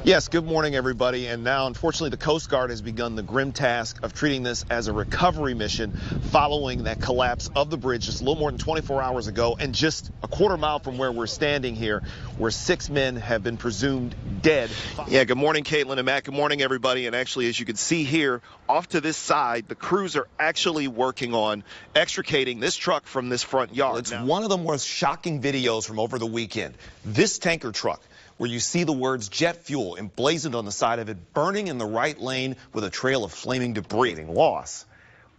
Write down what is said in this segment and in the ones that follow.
Yes, good morning, everybody. And now, unfortunately, the Coast Guard has begun the grim task of treating this as a recovery mission following that collapse of the bridge just a little more than 24 hours ago, and just a quarter mile from where we're standing here, where 6 men have been presumed dead. Yeah, good morning, Caitlin and Matt. Good morning, everybody. And actually, as you can see here, off to this side, the crews are actually working on extricating this truck from this front yard. It's one of the most shocking videos from over the weekend. This tanker truck, where you see the words jet fuel emblazoned on the side of it, burning in the right lane with a trail of flaming debris. Loss.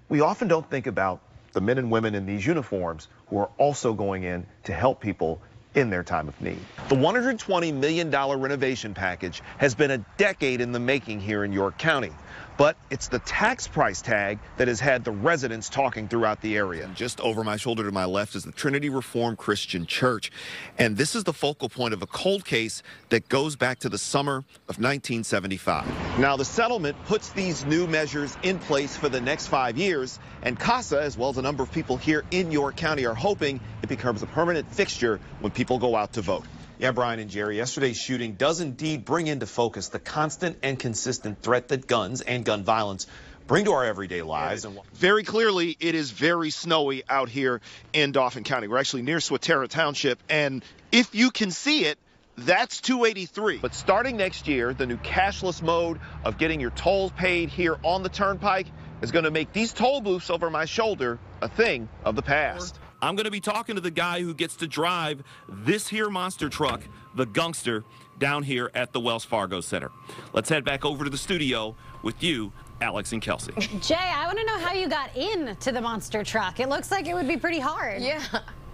We often don't think about the men and women in these uniforms who are also going in to help people in their time of need. The $120 million renovation package has been a decade in the making here in York County. But it's the tax price tag that has had the residents talking throughout the area. Just over my shoulder to my left is the Trinity Reformed Christian Church. And this is the focal point of a cold case that goes back to the summer of 1975. Now, the settlement puts these new measures in place for the next 5 years. And CASA, as well as a number of people here in York County, are hoping it becomes a permanent fixture when people go out to vote. Yeah, Brian and Jerry, yesterday's shooting does indeed bring into focus the constant and consistent threat that guns and gun violence bring to our everyday lives. Very clearly, it is very snowy out here in Dauphin County. We're actually near Swatara Township, and if you can see it, that's 283. But starting next year, the new cashless mode of getting your tolls paid here on the turnpike is going to make these toll booths over my shoulder a thing of the past. I'm going to be talking to the guy who gets to drive this here monster truck, the Gungster, down here at the Wells Fargo Center. Let's head back over to the studio with you, Alex and Kelsey. Jay, I want to know how you got into the monster truck. It looks like it would be pretty hard. Yeah.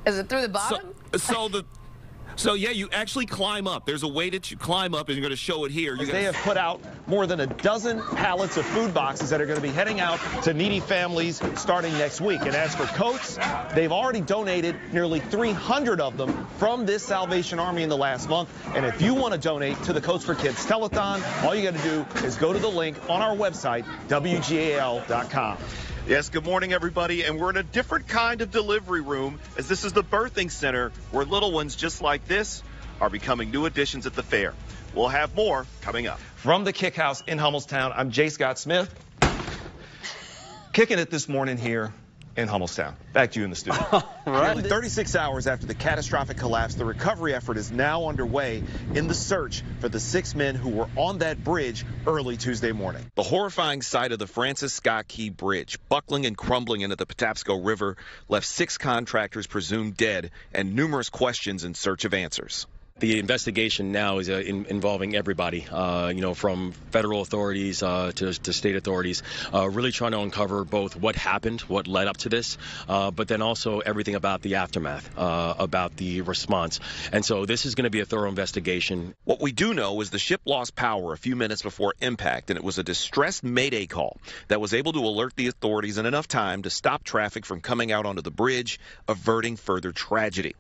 Is it through the bottom? So yeah, you actually climb up. There's a way that you climb up, and you're going to show it here. They have put out more than a dozen pallets of food boxes that are going to be heading out to needy families starting next week. And as for coats, they've already donated nearly 300 of them from this Salvation Army in the last month. And if you want to donate to the Coats for Kids telethon, all you got to do is go to the link on our website, WGAL.com. Yes, good morning, everybody, and we're in a different kind of delivery room, as this is the birthing center where little ones just like this are becoming new additions at the fair. We'll have more coming up. From the Kick House in Hummelstown, I'm J. Scott Smith, kicking it this morning here in Hummelstown. Back to you in the studio. Nearly 36 hours after the catastrophic collapse, the recovery effort is now underway in the search for the 6 men who were on that bridge early Tuesday morning. The horrifying sight of the Francis Scott Key Bridge, buckling and crumbling into the Patapsco River, left 6 contractors presumed dead and numerous questions in search of answers. The investigation now is involving everybody, from federal authorities to state authorities, really trying to uncover both what happened, what led up to this, but then also everything about the aftermath, about the response. And so this is going to be a thorough investigation. What we do know is the ship lost power a few minutes before impact, and it was a distressed mayday call that was able to alert the authorities in enough time to stop traffic from coming out onto the bridge, averting further tragedy.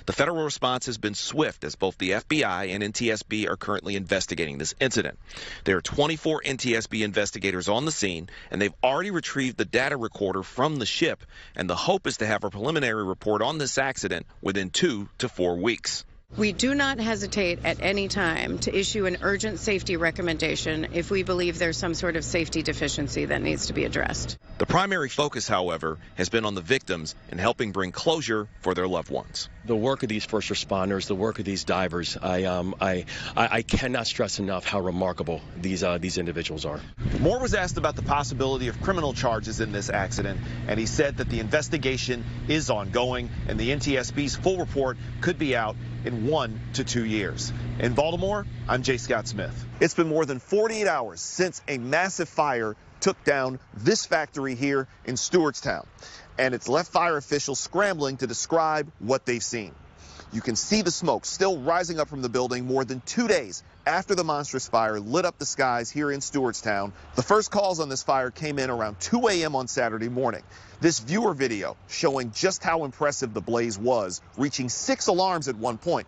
The federal response has been swift, as both the FBI and NTSB are currently investigating this incident. There are 24 NTSB investigators on the scene, and they've already retrieved the data recorder from the ship, and the hope is to have a preliminary report on this accident within 2 to 4 weeks. We do not hesitate at any time to issue an urgent safety recommendation if we believe there's some sort of safety deficiency that needs to be addressed. The primary focus, however, has been on the victims and helping bring closure for their loved ones. The work of these first responders, the work of these divers, I cannot stress enough how remarkable these individuals are. Moore was asked about the possibility of criminal charges in this accident, and he said that the investigation is ongoing and the NTSB's full report could be out in 1 to 2 years. In Baltimore, I'm J. Scott Smith. It's been more than 48 hours since a massive fire took down this factory here in Stewartstown, and it's left fire officials scrambling to describe what they've seen. You can see the smoke still rising up from the building more than 2 days after the monstrous fire lit up the skies here in Stewartstown. The first calls on this fire came in around 2 a.m. on Saturday morning. This viewer video showing just how impressive the blaze was, reaching 6 alarms at one point.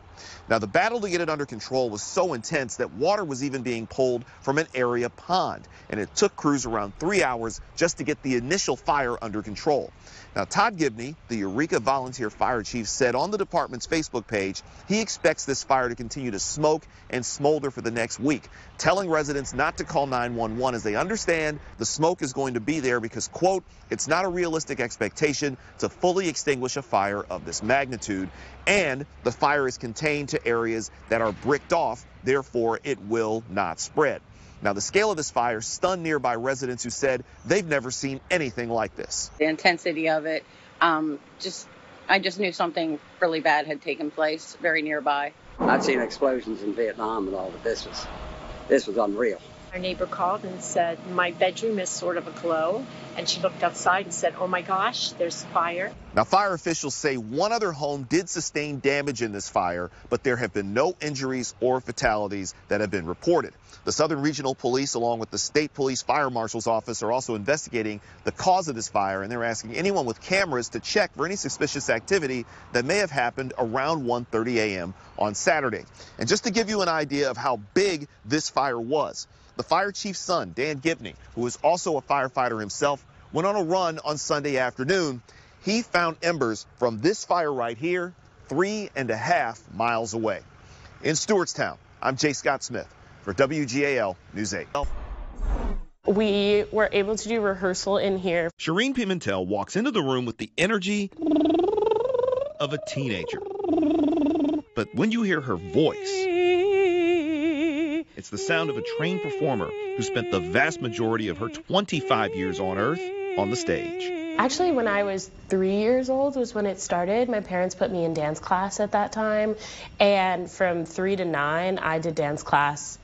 Now, the battle to get it under control was so intense that water was even being pulled from an area pond, and it took crews around 3 hours just to get the initial fire under control. Now, Todd Gibney, the Eureka Volunteer Fire Chief, said on the department's Facebook page he expects this fire to continue to smoke and smolder together for the next week, telling residents not to call 911 as they understand the smoke is going to be there because, quote, it's not a realistic expectation to fully extinguish a fire of this magnitude, and the fire is contained to areas that are bricked off, therefore it will not spread. Now, the scale of this fire stunned nearby residents who said they've never seen anything like this. The intensity of it, I just knew something really bad had taken place very nearby. I'd seen explosions in Vietnam and all, but this was unreal. Our neighbor called and said, my bedroom is sort of aglow, and she looked outside and said, oh my gosh, there's fire. Now, fire officials say one other home did sustain damage in this fire, but there have been no injuries or fatalities that have been reported. The Southern Regional Police, along with the State Police Fire Marshal's Office, are also investigating the cause of this fire, and they're asking anyone with cameras to check for any suspicious activity that may have happened around 1:30 a.m. on Saturday. And just to give you an idea of how big this fire was, the fire chief's son, Dan Gibney, who is also a firefighter himself, went on a run on Sunday afternoon. He found embers from this fire right here 3.5 miles away. In Stewartstown, I'm Jay Scott Smith for WGAL News 8. We were able to do rehearsal in here. Shireen Pimentel walks into the room with the energy of a teenager. But when you hear her voice, it's the sound of a trained performer who spent the vast majority of her 25 years on Earth on the stage. Actually, when I was 3 years old was when it started. My parents put me in dance class at that time. And from 3 to 9, I did dance class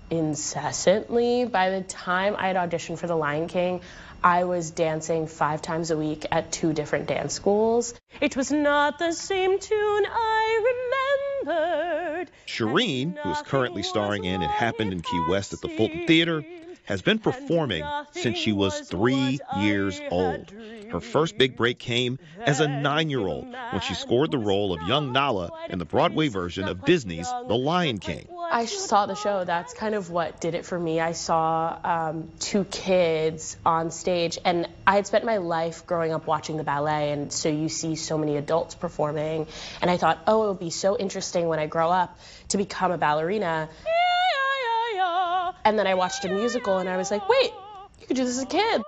incessantly. By the time I had auditioned for The Lion King, I was dancing 5 times a week at 2 different dance schools. It was not the same tune I remembered. Shireen, who is currently starring in It Happened in Key West at the Fulton Theater, has been performing since she was 3 years old. Her first big break came as a 9-year-old when she scored the role of young Nala in the Broadway version of Disney's The Lion King. I saw the show. That's kind of what did it for me. I saw 2 kids on stage, and I had spent my life growing up watching the ballet, and so you see so many adults performing, and I thought, oh, it would be so interesting when I grow up to become a ballerina. And then I watched a musical, and I was like, wait, you could do this as a kid.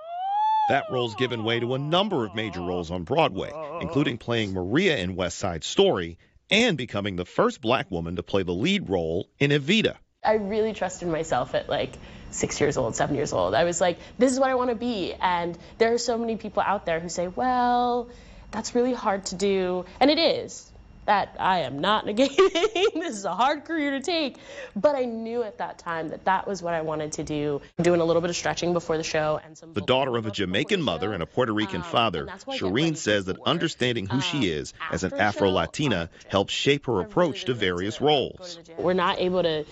That role's given way to a number of major roles on Broadway, including playing Maria in West Side Story and becoming the first black woman to play the lead role in Evita. I really trusted myself at like 6 years old, 7 years old. I was like, this is what I want to be. And there are so many people out there who say, well, that's really hard to do. And it is. That I am not negating. This is a hard career to take. But I knew at that time that that was what I wanted to do. Doing a little bit of stretching before the show. And some. The daughter of a Jamaican mother and a Puerto Rican father, Shireen says that understanding who she is as an Afro-Latina helps shape her approach to various roles. We're not able to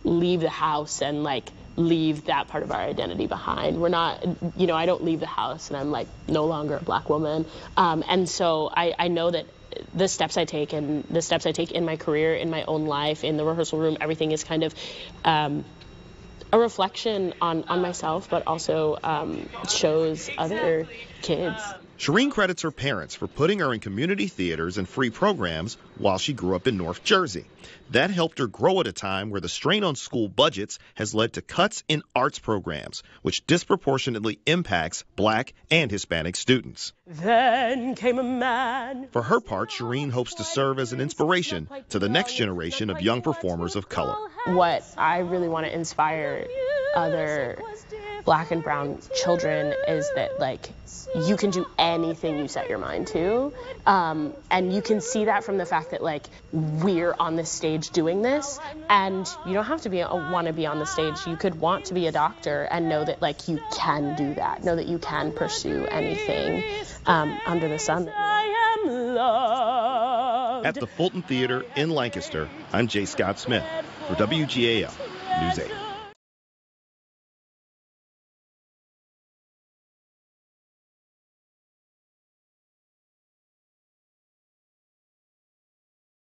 leave the house and like leave that part of our identity behind. We're not, you know, I don't leave the house and I'm like no longer a black woman. And so I know that the steps I take and the steps I take in my career, in my own life, in the rehearsal room, everything is kind of a reflection on myself, but also shows other kids. Shireen credits her parents for putting her in community theaters and free programs while she grew up in North Jersey. That helped her grow at a time where the strain on school budgets has led to cuts in arts programs, which disproportionately impacts black and Hispanic students. Then came a man. For her part, Shireen hopes to serve as an inspiration to the next generation of young performers of color. What I really want to inspire other black and brown children is that, like, you can do anything you set your mind to. And you can see that from the fact that, like, we're on this stage doing this. And you don't have to want to be on the stage. You could want to be a doctor and know that, like, you can do that. Know that you can pursue anything under the sun. I am loved. At the Fulton Theater in Lancaster, I'm Jay Scott Smith for WGAL News 8.